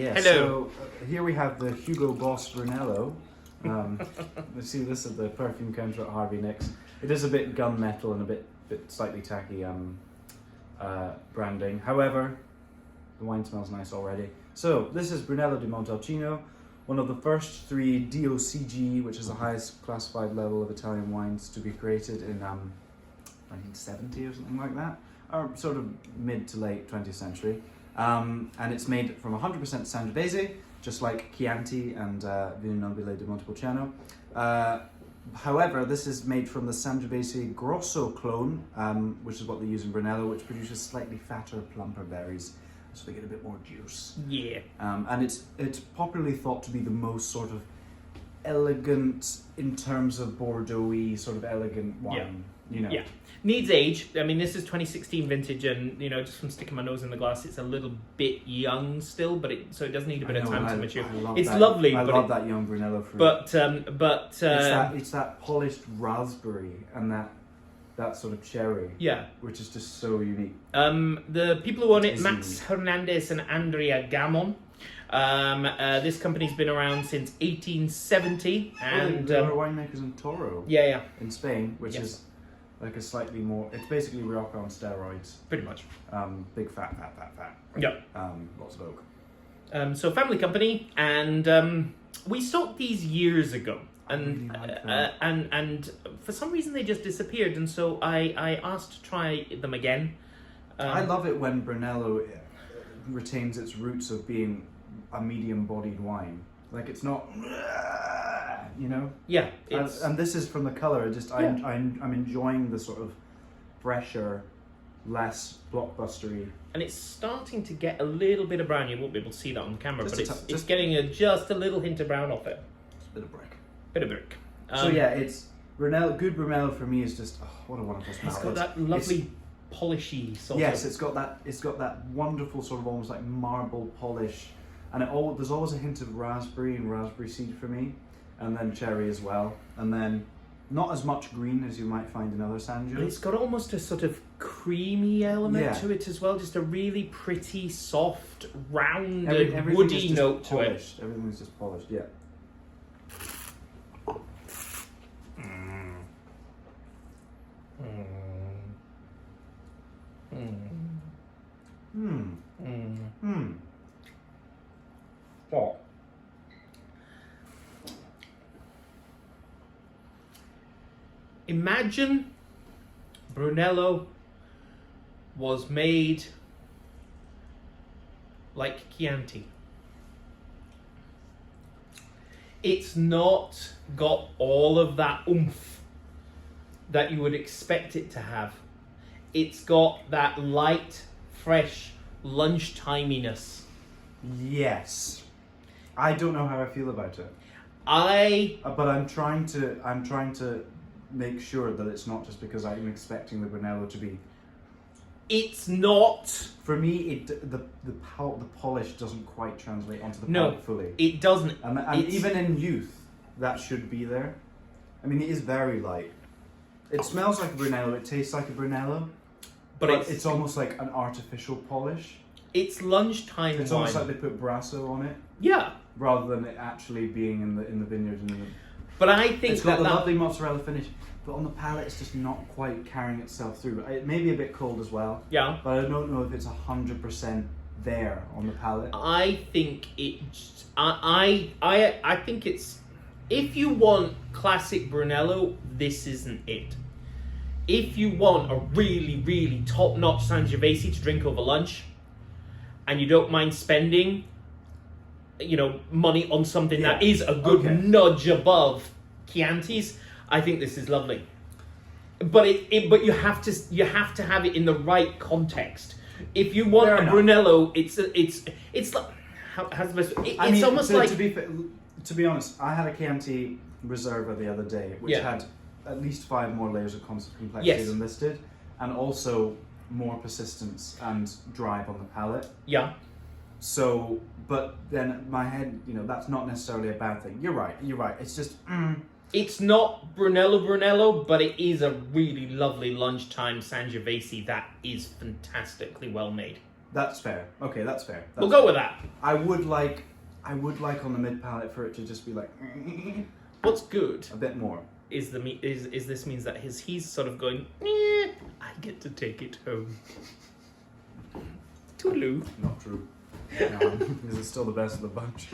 Yeah, Hello. so here we have the Hugo Boss Brunello. Let's see, this is the perfume counter at Harvey Nicks. It is a bit gunmetal and a bit slightly tacky branding. However, the wine smells nice already. So this is Brunello di Montalcino, one of the first 3 DOCG, which is the highest classified level of Italian wines to be created in 1970 or something like that, or sort of mid to late 20th century. And it's made from 100% Sangiovese, just like Chianti and Vino Nobile di Montepulciano. However, this is made from the Sangiovese Grosso clone, which is what they use in Brunello, which produces slightly fatter, plumper berries, so they get a bit more juice. Yeah. And it's popularly thought to be the most sort of elegant in terms of Bordeaux-y, sort of elegant wine. You know. Yeah. Needs age. I mean, this is 2016 vintage, and just from sticking my nose in the glass, it's a little bit young still, so it does need a bit of time to mature. It's lovely. I love that young Brunello fruit. But it's that polished raspberry and that sort of cherry. Yeah. Which is just so unique. The people who own it, Max Hernandez and Andrea Gamon. This company's been around since 1870, and there are winemakers in Toro. Yeah. In Spain, which is like a slightly more. It's basically Rioja on steroids. Pretty much. Big fat. Yeah. Lots of oak. So family company, and we stocked these years ago, and I really like and for some reason they just disappeared, and so I asked to try them again. I love it when Brunello retains its roots of being a medium-bodied wine. Like it's not, Yeah. And this is from the color. I'm enjoying the sort of fresher, less blockbustery. And it's starting to get a little bit of brown. You won't be able to see that on camera, Just but it's getting just a little hint of brown off it. It's a bit of brick. Bit of brick. So yeah, it's Brunello. Good Brunello for me is just what a wonderful smell. It's got that lovely polishy sort of. Yes, it's got that wonderful sort of almost like marble polish, and there's always a hint of raspberry and raspberry seed for me, and then cherry as well, and then not as much green as you might find in other Sangios. But it's got almost a sort of creamy element to it as well, just a really pretty, soft, rounded, woody note to it. Everything's just polished, yeah. What? Imagine Brunello was made like Chianti. It's not got all of that oomph that you would expect it to have. It's got that light, fresh lunchtimeiness. Yes. I don't know how I feel about it. But I'm trying to make sure that it's not just because I'm expecting the Brunello to be. It's not. For me, the polish doesn't quite translate onto the palate fully. It doesn't. And even in youth, that should be there. I mean, it is very light. It smells like a Brunello. It tastes like a Brunello. But it's almost like an artificial polish. It's lunchtime It's wine. almost like they put Brasso on it. Yeah. Rather than it actually being in the vineyard. But I think it's got the lovely mozzarella finish, but on the palate it's just not quite carrying itself through. It may be a bit cold as well. Yeah. But I don't know if it's 100% there on the palate. I think I think it's, if you want classic Brunello, this isn't it. If you want a really, really top-notch Sangiovese to drink over lunch, and you don't mind spending, money on something that is a good nudge above Chianti's, I think this is lovely. But but you have to have it in the right context. If you want a Brunello, it's like it's almost like. To be honest, I had a Chianti Reserva the other day, which had at least 5 more layers of complexity than this did, and also more persistence and drive on the palate. Yeah. So, but then my head, that's not necessarily a bad thing. You're right. It's just. It's not Brunello, but it is a really lovely lunchtime Sangiovese that is fantastically well made. That's fair. Okay, that's fair. We'll go with that. I would like on the mid palate for it to just be like What's good a bit more. is this means that he's sort of going, I get to take it home. Toodaloo. Not true. No, this is still the best of the bunch.